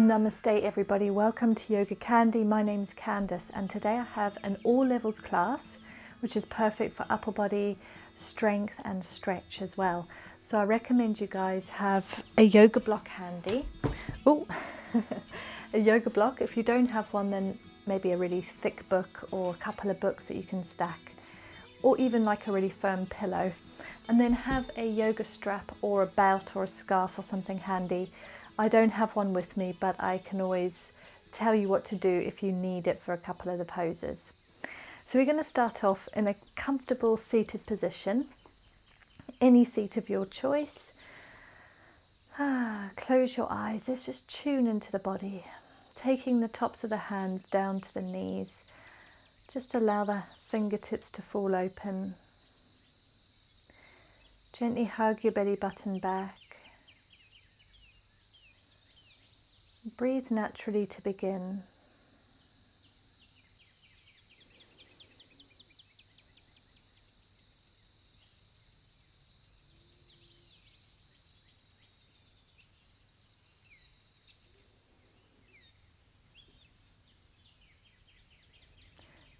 Namaste everybody, welcome to YogaCandi. My name's Candice and today I have an all levels class which is perfect for upper body strength and stretch as well. So I recommend you guys have a yoga block handy. Oh, a yoga block. If you don't have one, then maybe a really thick book or a couple of books that you can stack, or even like a really firm pillow. And then have a yoga strap or a belt or a scarf or something handy. I don't have one with me, but I can always tell you what to do if you need it for a couple of the poses. So we're going to start off in a comfortable seated position, any seat of your choice. Close your eyes, let's just tune into the body, taking the tops of the hands down to the knees. Just allow the fingertips to fall open. Gently hug your belly button back. Breathe naturally to begin.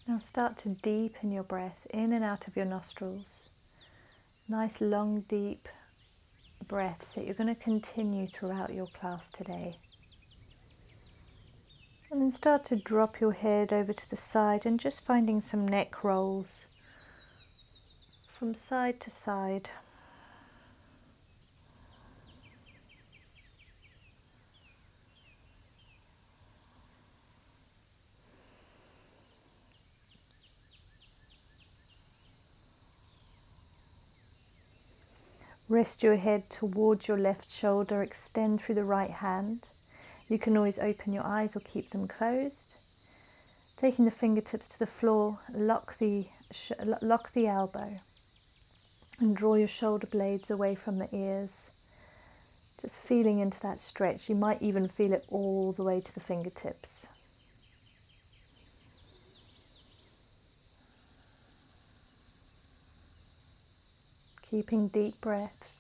Now start to deepen your breath in and out of your nostrils. Nice long deep breaths that you're going to continue throughout your class today. And then start to drop your head over to the side and just finding some neck rolls from side to side. Rest your head towards your left shoulder, extend through the right hand. You can always open your eyes or keep them closed. Taking the fingertips to the floor, lock the elbow and draw your shoulder blades away from the ears. Just feeling into that stretch. You might even feel it all the way to the fingertips. Keeping deep breaths.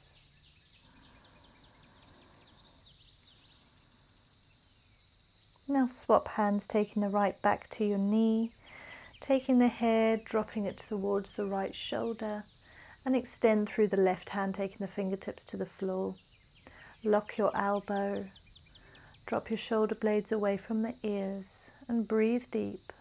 Now swap hands, taking the right back to your knee, taking the head, dropping it towards the right shoulder, and extend through the left hand, taking the fingertips to the floor. Lock your elbow, drop your shoulder blades away from the ears, and breathe deep.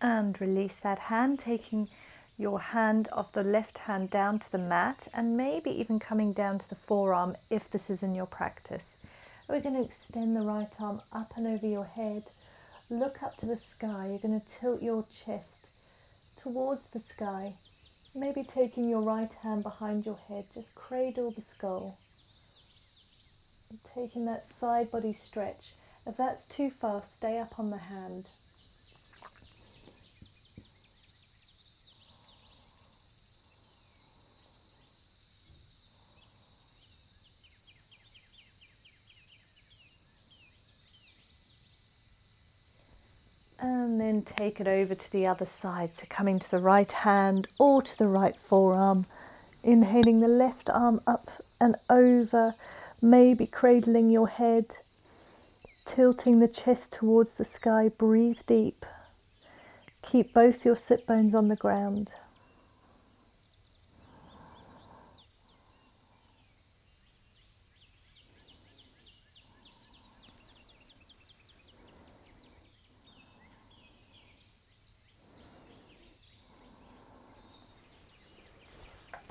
And release that hand, taking your hand of the left hand down to the mat and maybe even coming down to the forearm if this is in your practice. We're going to extend the right arm up and over your head. Look up to the sky. You're going to tilt your chest towards the sky. Maybe taking your right hand behind your head, just cradle the skull. And taking that side body stretch. If that's too far, stay up on the hand. And then take it over to the other side. So coming to the right hand or to the right forearm. Inhaling the left arm up and over, maybe cradling your head, tilting the chest towards the sky. Breathe deep. Keep both your sit bones on the ground.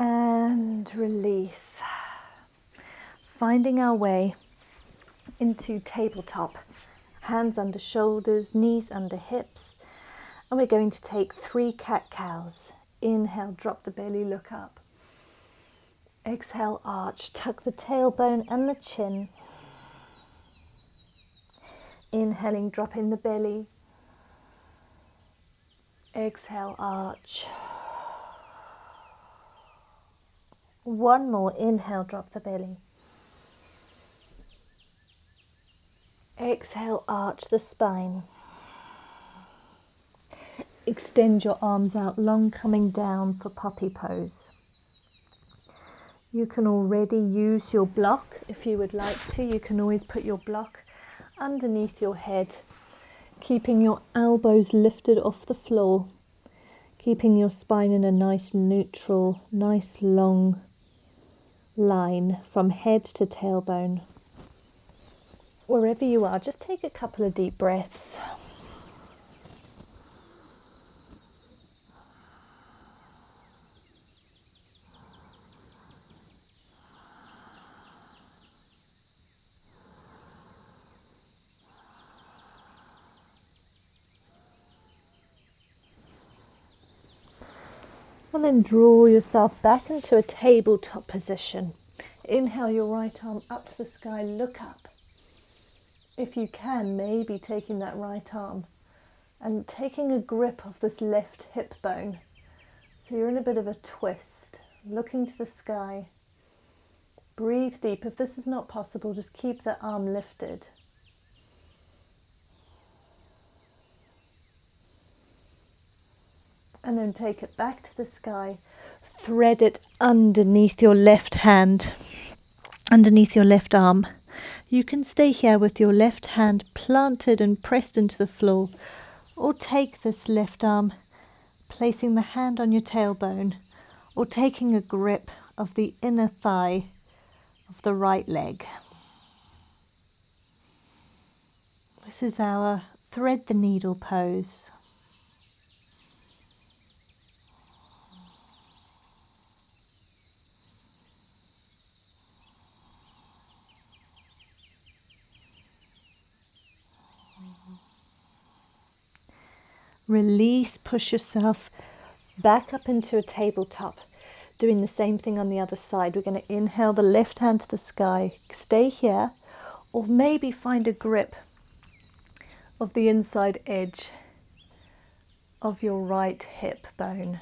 And release. Finding our way into tabletop. Hands under shoulders, knees under hips. And we're going to take 3 cat-cows. Inhale, drop the belly, look up. Exhale, arch, tuck the tailbone and the chin. Inhaling, drop in the belly. Exhale, arch. One more, inhale, drop the belly. Exhale, arch the spine. Extend your arms out long, coming down for puppy pose. You can already use your block if you would like to. You can always put your block underneath your head, keeping your elbows lifted off the floor, keeping your spine in a nice neutral, nice long line from head to tailbone. Wherever you are, just take a couple of deep breaths. And then draw yourself back into a tabletop position. Inhale your right arm up to the sky, look up. If you can, maybe taking that right arm and taking a grip of this left hip bone. So you're in a bit of a twist, looking to the sky. Breathe deep. If this is not possible, just keep the arm lifted. And then take it back to the sky. Thread it underneath your left hand, underneath your left arm. You can stay here with your left hand planted and pressed into the floor, or take this left arm, placing the hand on your tailbone, or taking a grip of the inner thigh of the right leg. This is our thread the needle pose. Release, push yourself back up into a tabletop, doing the same thing on the other side. We're going to inhale the left hand to the sky, stay here, or maybe find a grip of the inside edge of your right hip bone.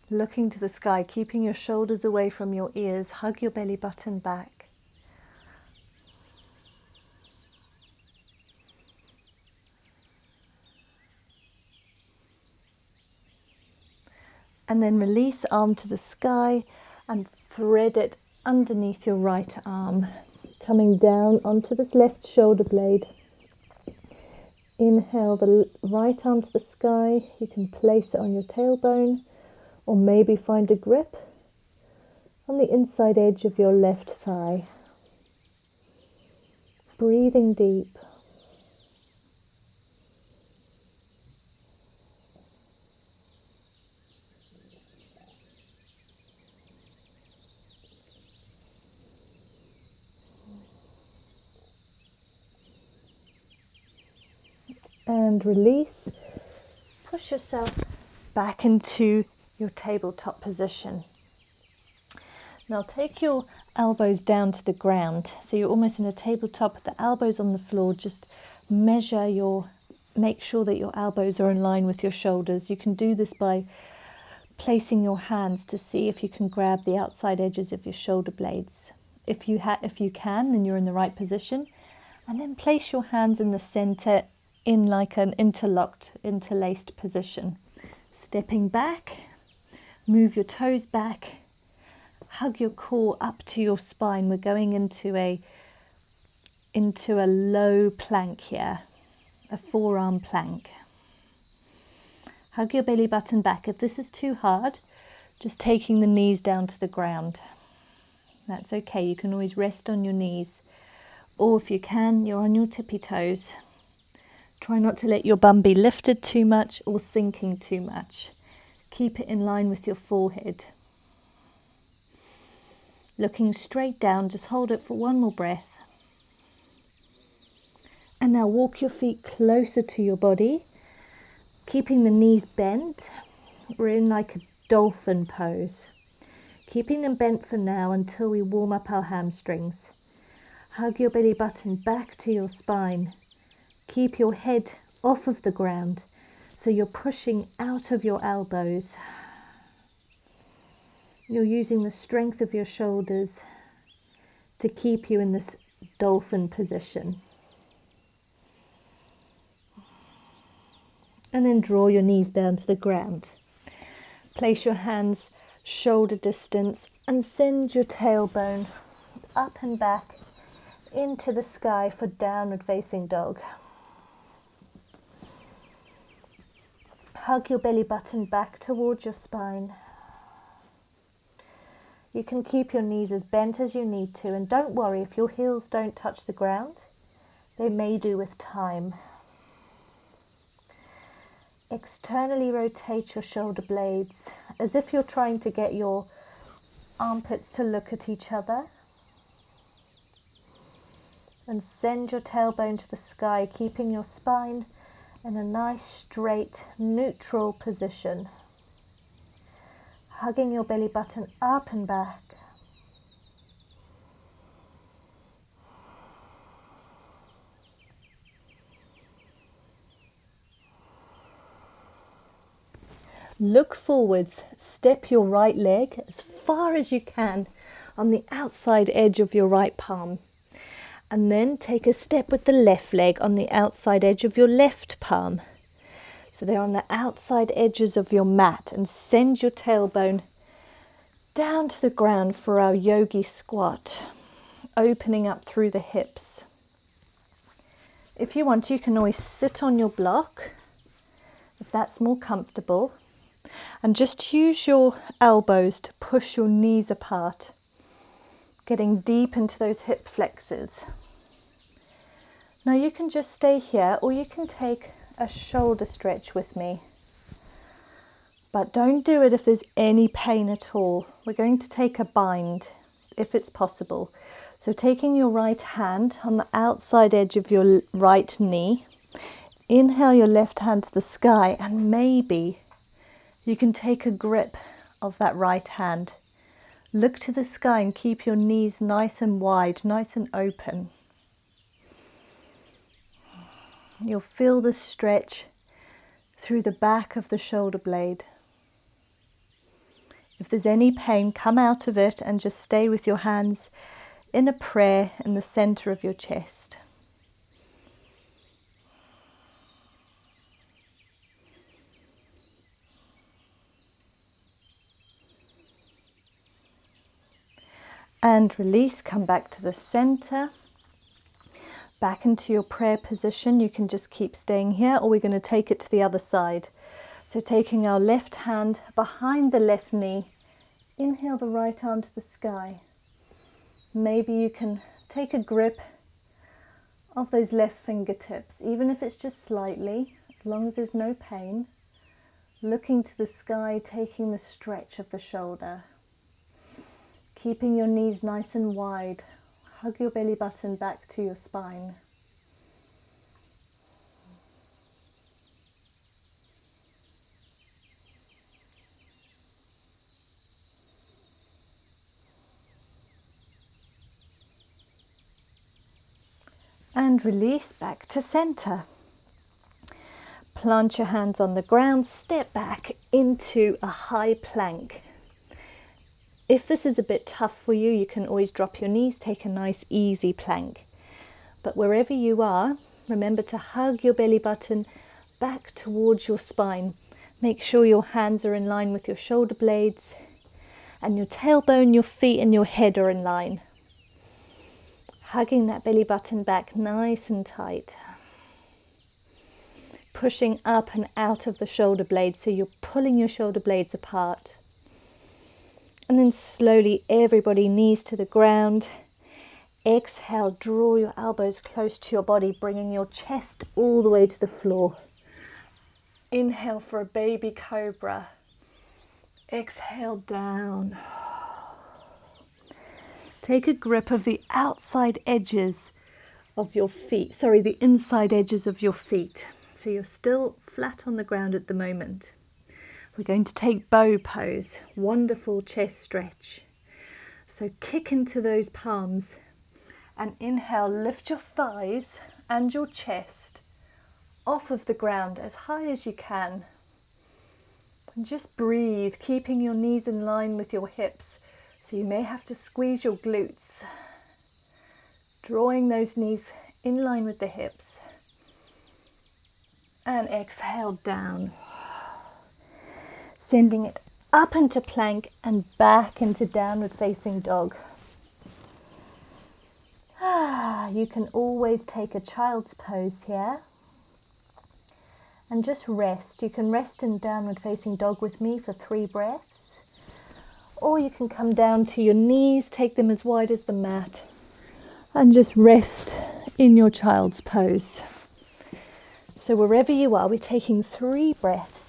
Looking to the sky, keeping your shoulders away from your ears, hug your belly button back. And then release, arm to the sky, and thread it underneath your right arm, coming down onto this left shoulder blade. Inhale the right arm to the sky. You can place it on your tailbone, or maybe find a grip on the inside edge of your left thigh. Breathing deep. And release. Push yourself back into your tabletop position. Now take your elbows down to the ground. So you're almost in a tabletop, the elbows on the floor. Just make sure that your elbows are in line with your shoulders. You can do this by placing your hands to see if you can grab the outside edges of your shoulder blades. If you can, then you're in the right position. And then place your hands in the center in like an interlaced position. Stepping back, move your toes back, hug your core up to your spine. We're going into a low plank here, a forearm plank. Hug your belly button back. If this is too hard, just taking the knees down to the ground. That's okay. You can always rest on your knees, or if you can, you're on your tippy toes. Try not to let your bum be lifted too much or sinking too much. Keep it in line with your forehead. Looking straight down, just hold it for one more breath. And now walk your feet closer to your body, keeping the knees bent. We're in like a dolphin pose. Keeping them bent for now until we warm up our hamstrings. Hug your belly button back to your spine. Keep your head off of the ground so you're pushing out of your elbows. You're using the strength of your shoulders to keep you in this dolphin position. And then draw your knees down to the ground. Place your hands shoulder distance and send your tailbone up and back into the sky for downward facing dog. Hug your belly button back towards your spine. You can keep your knees as bent as you need to, and don't worry if your heels don't touch the ground. They may do with time. Externally rotate your shoulder blades as if you're trying to get your armpits to look at each other. And send your tailbone to the sky, keeping your spine in a nice, straight, neutral position. Hugging your belly button up and back. Look forwards, step your right leg as far as you can on the outside edge of your right palm. And then take a step with the left leg on the outside edge of your left palm. So they're on the outside edges of your mat, and send your tailbone down to the ground for our Yogi Squat, opening up through the hips. If you want, you can always sit on your block, if that's more comfortable, and just use your elbows to push your knees apart, getting deep into those hip flexors. Now you can just stay here, or you can take a shoulder stretch with me. But don't do it if there's any pain at all. We're going to take a bind, if it's possible. So taking your right hand on the outside edge of your right knee, inhale your left hand to the sky, and maybe you can take a grip of that right hand. Look to the sky and keep your knees nice and wide, nice and open. You'll feel the stretch through the back of the shoulder blade. If there's any pain, come out of it and just stay with your hands in a prayer in the center of your chest. And release, come back to the center. Back into your prayer position. You can just keep staying here, or we're going to take it to the other side. So taking our left hand behind the left knee, inhale the right arm to the sky. Maybe you can take a grip of those left fingertips, even if it's just slightly, as long as there's no pain. Looking to the sky, taking the stretch of the shoulder. Keeping your knees nice and wide. Hug your belly button back to your spine. And release back to center. Plant your hands on the ground, step back into a high plank. If this is a bit tough for you, you can always drop your knees, take a nice easy plank. But wherever you are, remember to hug your belly button back towards your spine. Make sure your hands are in line with your shoulder blades, and your tailbone, your feet and your head are in line. Hugging that belly button back nice and tight. Pushing up and out of the shoulder blades, so you're pulling your shoulder blades apart. And then slowly, everybody, knees to the ground. Exhale, draw your elbows close to your body, bringing your chest all the way to the floor. Inhale for a baby cobra. Exhale down. Take a grip of the outside edges of your feet, the inside edges of your feet. So you're still flat on the ground at the moment. We're going to take bow pose, wonderful chest stretch. So kick into those palms and inhale, lift your thighs and your chest off of the ground as high as you can. And just breathe, keeping your knees in line with your hips. So you may have to squeeze your glutes, drawing those knees in line with the hips. And exhale down, sending it up into plank and back into downward facing dog. You can always take a child's pose here and just rest. You can rest in downward facing dog with me for 3 breaths, or you can come down to your knees, take them as wide as the mat, and just rest in your child's pose. So wherever you are, we're taking 3 breaths.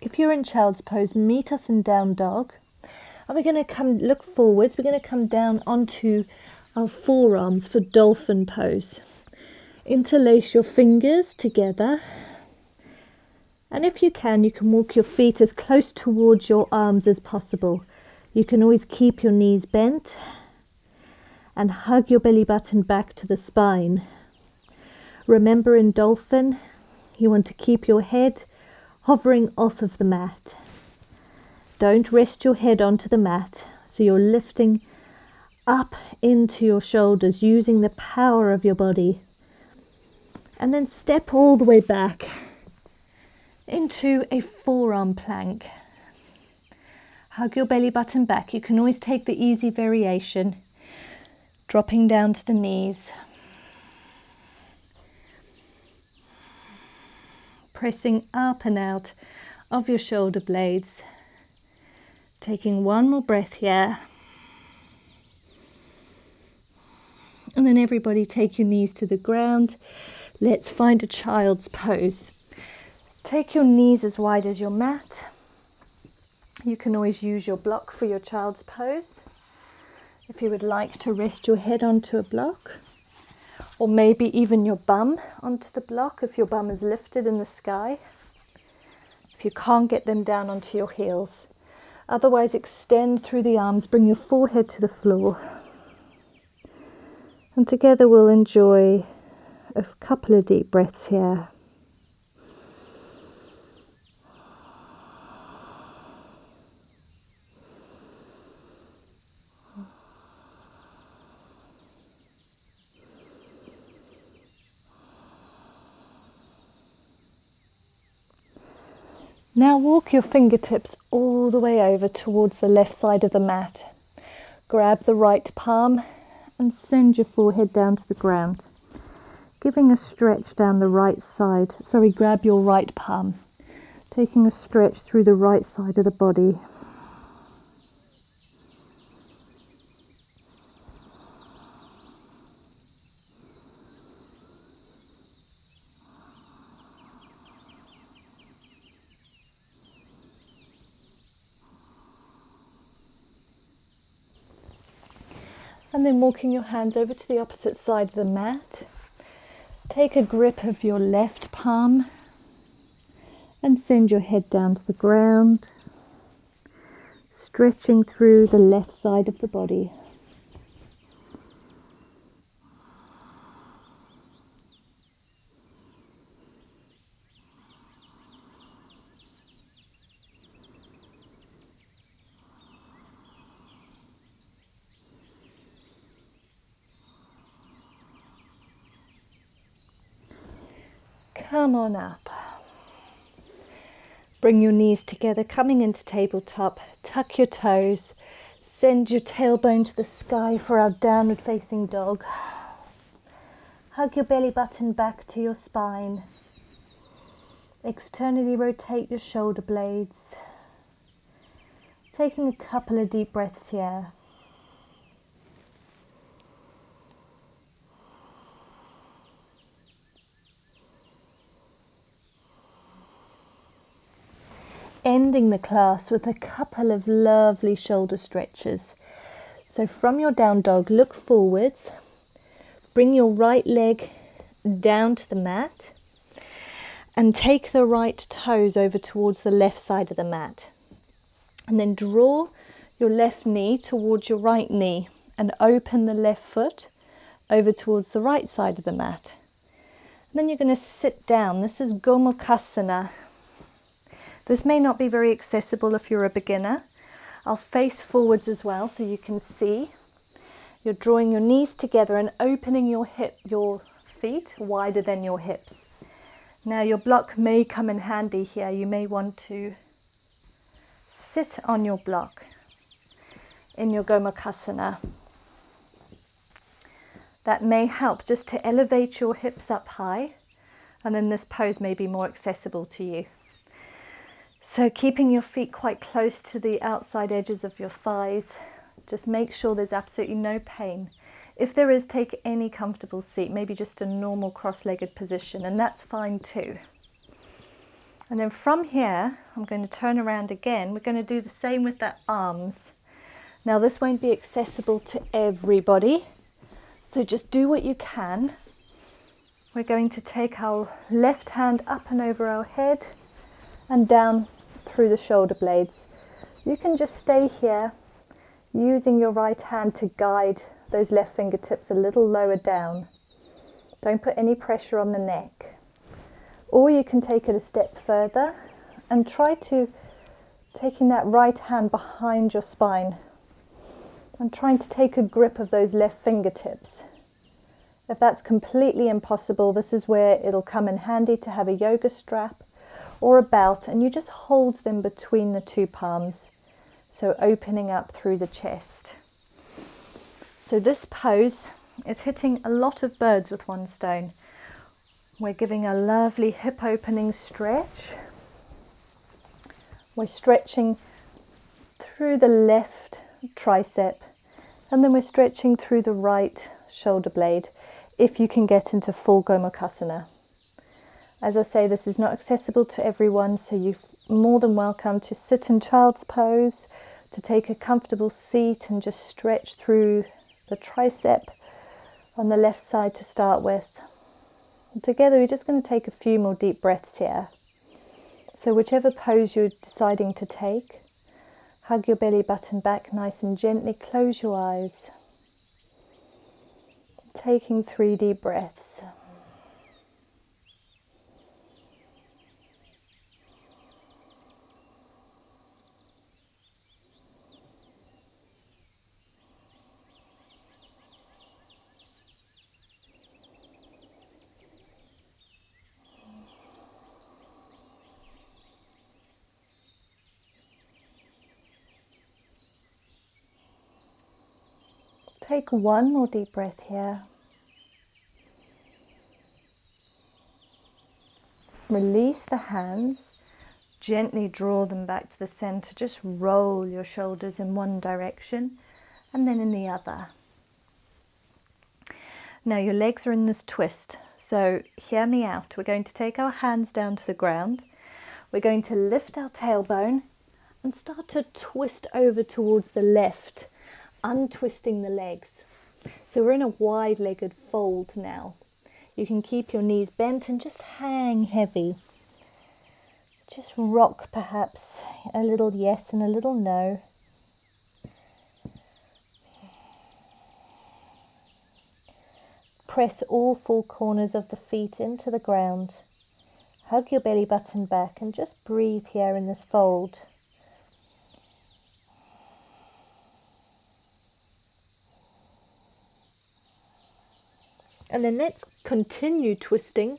If you're in child's pose, meet us in down dog. And we're going to look forwards. We're going to come down onto our forearms for dolphin pose. Interlace your fingers together. And if you can walk your feet as close towards your arms as possible. You can always keep your knees bent and hug your belly button back to the spine. Remember, in dolphin, you want to keep your head hovering off of the mat. Don't rest your head onto the mat, so you're lifting up into your shoulders, using the power of your body. And then step all the way back into a forearm plank. Hug your belly button back. You can always take the easy variation, dropping down to the knees. Pressing up and out of your shoulder blades. Taking one more breath here. And then everybody take your knees to the ground. Let's find a child's pose. Take your knees as wide as your mat. You can always use your block for your child's pose. If you would like to rest your head onto a block, or maybe even your bum onto the block if your bum is lifted in the sky. If you can't get them down onto your heels. Otherwise, extend through the arms, bring your forehead to the floor. And together we'll enjoy a couple of deep breaths here. Now walk your fingertips all the way over towards the left side of the mat. Grab the right palm and send your forehead down to the ground, giving a stretch down the right side. Grab your right palm, taking a stretch through the right side of the body. And then walking your hands over to the opposite side of the mat. Take a grip of your left palm and send your head down to the ground, stretching through the left side of the body. Come on up. Bring your knees together, coming into tabletop. Tuck your toes. Send your tailbone to the sky for our downward facing dog. Hug your belly button back to your spine. Externally rotate your shoulder blades. Taking a couple of deep breaths here. Ending the class with a couple of lovely shoulder stretches. So from your down dog, look forwards, bring your right leg down to the mat, and take the right toes over towards the left side of the mat. And then draw your left knee towards your right knee and open the left foot over towards the right side of the mat. And then you're going to sit down. This is Gomukhasana. This may not be very accessible if you're a beginner. I'll face forwards as well so you can see. You're drawing your knees together and opening your feet wider than your hips. Now your block may come in handy here. You may want to sit on your block in your Gomukhasana. That may help just to elevate your hips up high, and then this pose may be more accessible to you. So keeping your feet quite close to the outside edges of your thighs, just make sure there's absolutely no pain. If there is, take any comfortable seat, maybe just a normal cross-legged position, and that's fine too. And then from here, I'm going to turn around again. We're going to do the same with the arms. Now this won't be accessible to everybody, so just do what you can. We're going to take our left hand up and over our head and down through the shoulder blades. You can just stay here using your right hand to guide those left fingertips a little lower down. Don't put any pressure on the neck. Or you can take it a step further and try to taking that right hand behind your spine and trying to take a grip of those left fingertips. If that's completely impossible, this is where it'll come in handy to have a yoga strap or a belt, and you just hold them between the two palms, so opening up through the chest. So this pose is hitting a lot of birds with one stone. We're giving a lovely hip opening stretch. We're stretching through the left tricep, and then we're stretching through the right shoulder blade if you can get into full Gomukhasana. As I say, this is not accessible to everyone, so you're more than welcome to sit in child's pose, to take a comfortable seat and just stretch through the tricep on the left side to start with. And together we're just going to take a few more deep breaths here. So whichever pose you're deciding to take, hug your belly button back nice and gently, close your eyes. Taking 3 deep breaths. Take 1 more deep breath here. Release the hands, gently draw them back to the center. Just roll your shoulders in one direction and then in the other. Now your legs are in this twist, so hear me out. We're going to take our hands down to the ground. We're going to lift our tailbone and start to twist over towards the left, untwisting the legs. So we're in a wide-legged fold now. You can keep your knees bent and just hang heavy. Just rock perhaps a little yes and a little no. Press all 4 corners of the feet into the ground. Hug your belly button back and just breathe here in this fold. And then let's continue twisting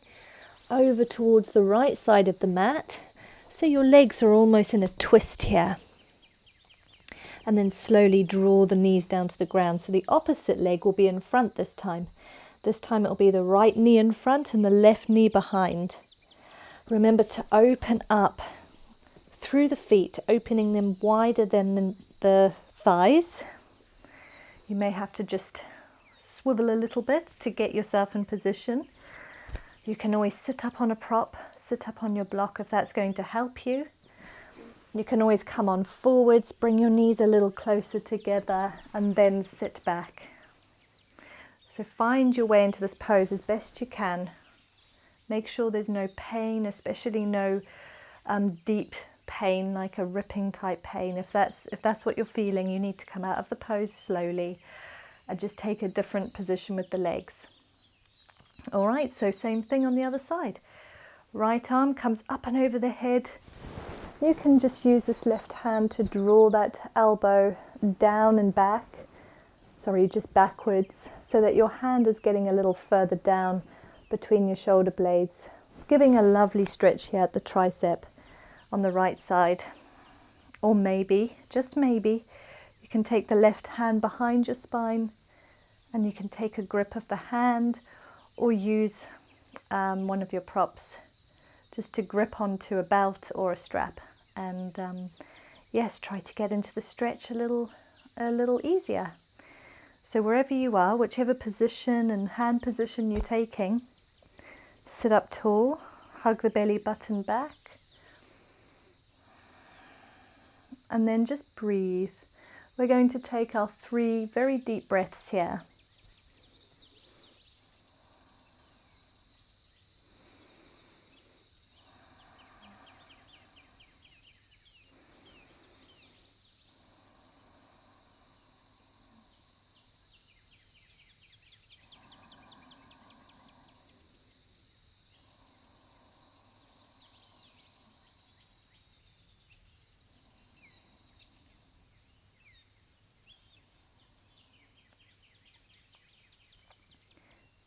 over towards the right side of the mat. So your legs are almost in a twist here. And then slowly draw the knees down to the ground. So the opposite leg will be in front this time. This time it'll be the right knee in front and the left knee behind. Remember to open up through the feet, opening them wider than the thighs. You may have to just swivel a little bit to get yourself in position. You can always sit up on a prop, sit up on your block if that's going to help you. You can always come on forwards, bring your knees a little closer together and then sit back. So find your way into this pose as best you can, Make sure there's no pain, especially no deep pain, like a ripping type pain. If that's what you're feeling, you need to come out of the pose slowly and just take a different position with the legs. All right, so same thing on the other side. Right arm comes up and over the head. You can just use this left hand to draw that elbow down and back, just backwards, so that your hand is getting a little further down between your shoulder blades, giving a lovely stretch here at the tricep on the right side. Or maybe, just maybe, you can take the left hand behind your spine and you can take a grip of the hand, or use one of your props just to grip onto a belt or a strap, and yes, try to get into the stretch a little easier. So wherever you are, whichever position and hand position you're taking, sit up tall, hug the belly button back, and then just breathe. We're going to take our 3 very deep breaths here.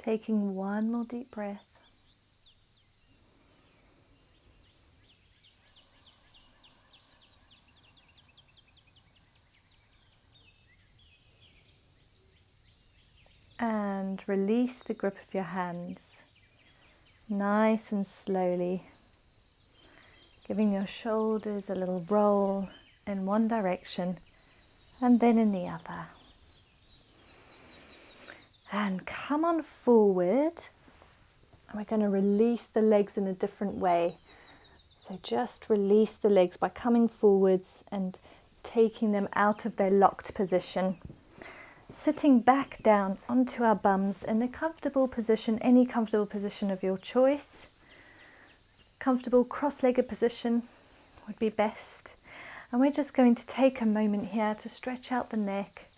Taking one more deep breath. And release the grip of your hands, nice and slowly, giving your shoulders a little roll in one direction and then in the other. And come on forward. We're going to release the legs in a different way. So just release the legs by coming forwards and taking them out of their locked position. Sitting back down onto our bums in a comfortable position, any comfortable position of your choice. Comfortable cross-legged position would be best. And we're just going to take a moment here to stretch out the neck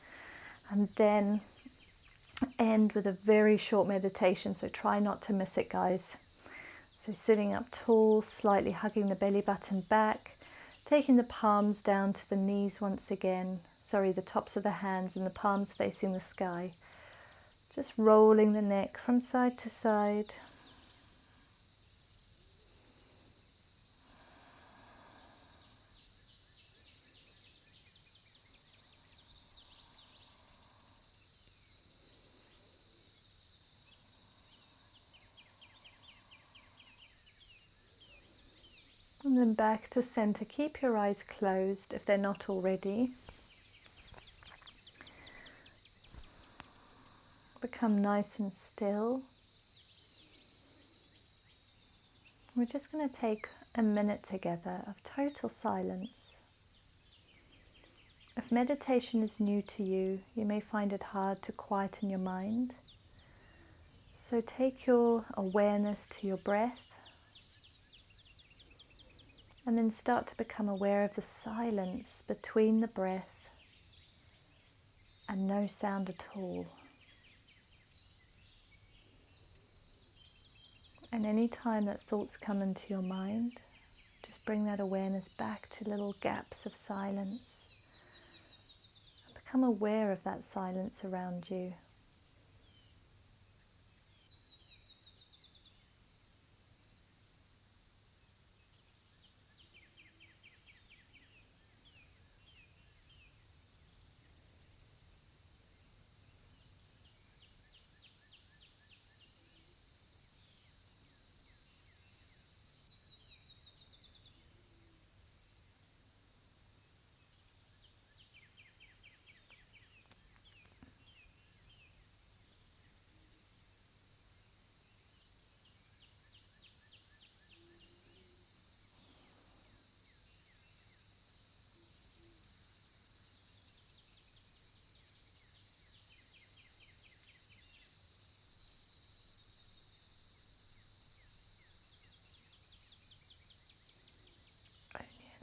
and then end with a very short meditation, so try not to miss it, guys. So sitting up tall, slightly hugging the belly button back, taking the palms down to the knees once again, the tops of the hands and the palms facing the sky. Just rolling the neck from side to side. And then back to center. Keep your eyes closed if they're not already. Become nice and still. We're just going to take a minute together of total silence. If meditation is new to you, you may find it hard to quieten your mind. So take your awareness to your breath. And then start to become aware of the silence between the breath and no sound at all. And any time that thoughts come into your mind, just bring that awareness back to little gaps of silence. Become aware of that silence around you.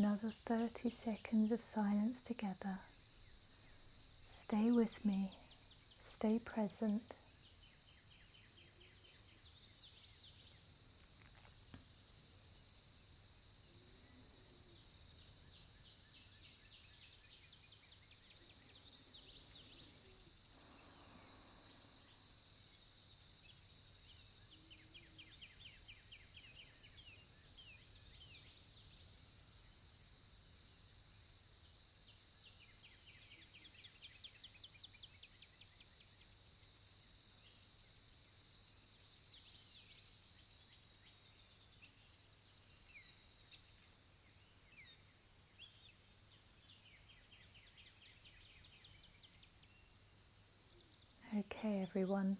another 30 seconds of silence together. Stay with me. Stay present. Okay, everyone.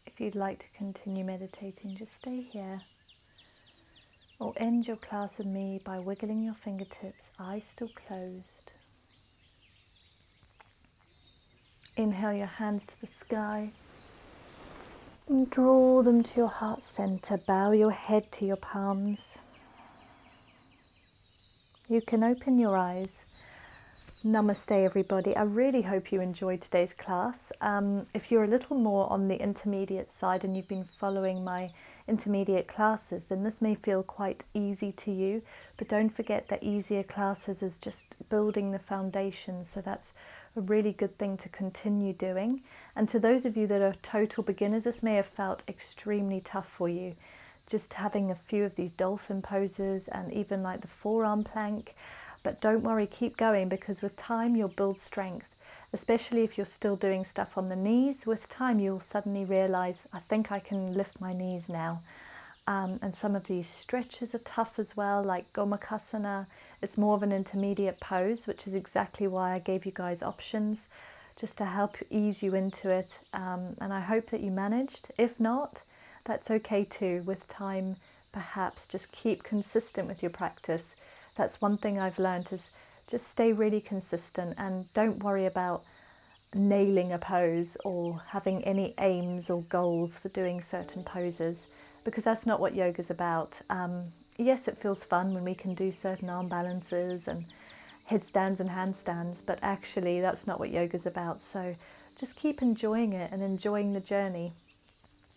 If you'd like to continue meditating, just stay here. Or end your class with me by wiggling your fingertips, eyes still closed. Inhale your hands to the sky and draw them to your heart center. Bow your head to your palms. You can open your eyes. Namaste, everybody. I really hope you enjoyed today's class. If you're a little more on the intermediate side and you've been following my intermediate classes, then this may feel quite easy to you, but don't forget that easier classes is just building the foundation, so that's a really good thing to continue doing. And to those of you that are total beginners, this may have felt extremely tough for you, just having a few of these dolphin poses and even like the forearm plank. But don't worry, keep going, because with time you'll build strength, especially if you're still doing stuff on the knees. With time you'll suddenly realize, I think I can lift my knees now. And some of these stretches are tough as well, like asana. It's more of an intermediate pose, which is exactly why I gave you guys options, just to help ease you into it. And I hope that you managed. If not, that's okay too. With time, perhaps just keep consistent with your practice. That's one thing I've learned, is just stay really consistent and don't worry about nailing a pose or having any aims or goals for doing certain poses, because that's not what yoga's about. Yes, it feels fun when we can do certain arm balances and headstands and handstands, but actually that's not what yoga's about. So just keep enjoying it and enjoying the journey.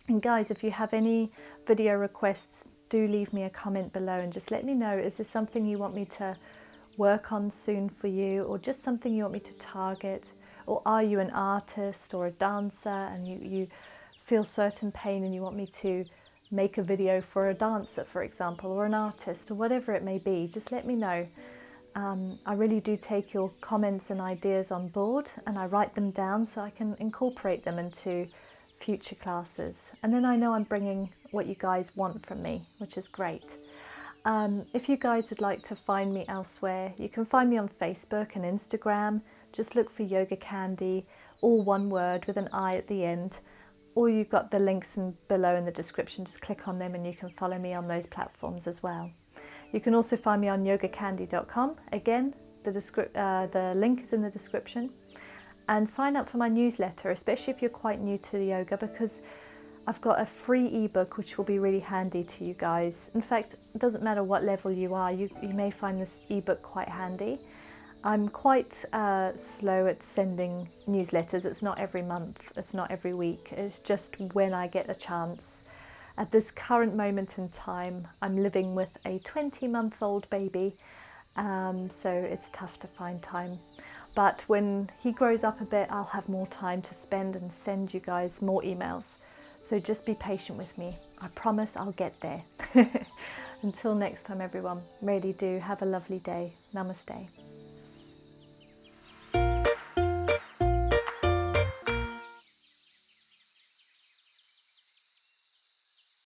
And guys, if you have any video requests, do leave me a comment below and just let me know, is there something you want me to work on soon for you, or just something you want me to target? Or are you an artist or a dancer and you feel certain pain and you want me to make a video for a dancer, for example, or an artist, or whatever it may be? Just let me know. I really do take your comments and ideas on board, and I write them down so I can incorporate them into future classes, and then I know I'm bringing what you guys want from me, which is great. If you guys would like to find me elsewhere, you can find me on Facebook and Instagram. Just look for YogaCandi, all one word with an I at the end, or you've got the links below in the description. Just click on them and you can follow me on those platforms as well. You can also find me on YogaCandi.com. Again, the link is in the description. And sign up for my newsletter, especially if you're quite new to yoga, because I've got a free ebook which will be really handy to you guys. In fact, it doesn't matter what level you are, you may find this ebook quite handy. I'm quite slow at sending newsletters. It's not every month, it's not every week, it's just when I get a chance. At this current moment in time, I'm living with a 20-month-old baby, so it's tough to find time. But when he grows up a bit, I'll have more time to spend and send you guys more emails. So just be patient with me. I promise I'll get there. Until next time, everyone, really do have a lovely day. Namaste.